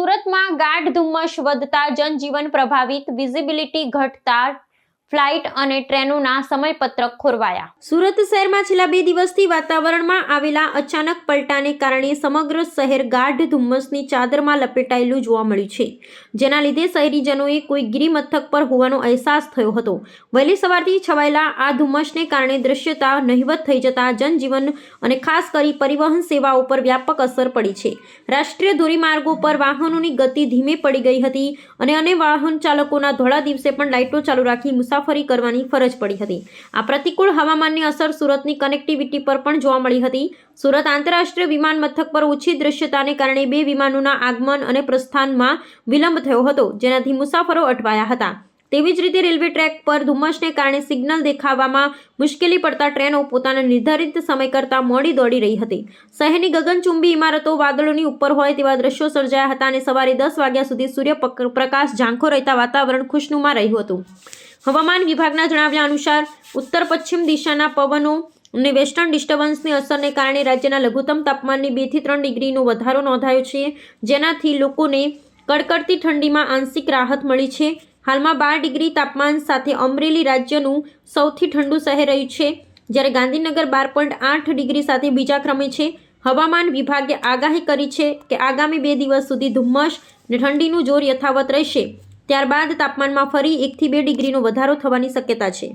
સુરતમાં ગાઢ ધુમ્મસ વધતા જનજીવન પ્રભાવિત, વિઝિબિલિટી ઘટતા ફ્લાઇટ અને ટ્રેનોના સમયપત્રક ખોરવાયા. સુરત શહેરમાં છેલ્લા 2 દિવસથી વાતાવરણમાં આવેલા અચાનક પલટાને કારણે સમગ્ર શહેર ગાઢ ધુમ્મસની ચાદરમાં લપેટાયેલું જોવા મળ્યું છે, જેના લીધે શહેરીજનોએ કોઈ ગિરિમથક પર હોવાનો અહેસાસ થયો હતો. વહેલી સવારથી છવાયેલા આ ધુમ્મસને કારણે દૃશ્યતા નહિવત થઈ જતા જનજીવન અને ખાસ કરી પરિવહન સેવાઓ પર વ્યાપક અસર પડી છે. રાષ્ટ્રીય ધોરીમાર્ગો પર વાહનોની ગતિ ધીમે પડી ગઈ હતી અને અનેક વાહન ચાલકોના ધોળા દિવસે પણ લાઇટો ચાલુ રાખી મુસાફરી કરવાની ફરજ પડી હતી. આ પ્રતિકૂળ હવામાનની અસર સુરતની કનેક્ટિવિટી પર પણ જોવા મળી હતી. સુરત આંતરરાષ્ટ્રીય વિમાન મથક પર ઓછી દૃશ્યતાને કારણે 2 વિમાનોના આગમન અને પ્રસ્થાનમાં વિલંબ થયો હતો, જેનાથી મુસાફરો અટવાયા હતા. તેવી જ રીતે રેલવે ટ્રેક પર ધુમ્મસને કારણે સિગ્નલ દેખાવામાં મુશ્કેલી પડતા ટ્રેનો પોતાના નિર્ધારિત સમય કરતાં મોડી દોડી રહી હતી. શહેરની ગગનચુંબી ઇમારતો વાદળોની ઉપર હોય તેવા દ્રશ્યો સર્જાયા હતા અને સવારે 10 વાગ્યા સુધી સૂર્યપ્રકાશ ઝાંખો રહેતા વાતાવરણ ખુશનુમા રહ્યું હતું. હવામાન વિભાગના જણાવ્યા અનુસાર ઉત્તર પશ્ચિમ દિશાના પવનો અને વેસ્ટર્ન ડિસ્ટર્બન્સની અસરને કારણે રાજ્યના લઘુત્તમ તાપમાનની 2 થી 3 ડિગ્રીનો વધારો નોંધાયો છે, જેનાથી લોકોને કડકડતી ઠંડીમાં આંશિક રાહત મળી છે. હાલમાં 12 ડિગ્રી તાપમાન સાથે અમરેલી રાજ્યનું સૌથી ઠંડુ શહેર રહ્યું છે, જ્યારે ગાંધીનગર 12.8 ડિગ્રી સાથે બીજા ક્રમે છે. હવામાન વિભાગે આગાહી કરી છે કે આગામી 2 દિવસ સુધી ધુમ્મસ અને ઠંડીનું જોર યથાવત રહેશે. ત્યારબાદ તાપમાનમાં ફરી 1 થી 2 ડિગ્રીનો વધારો થવાની શક્યતા છે.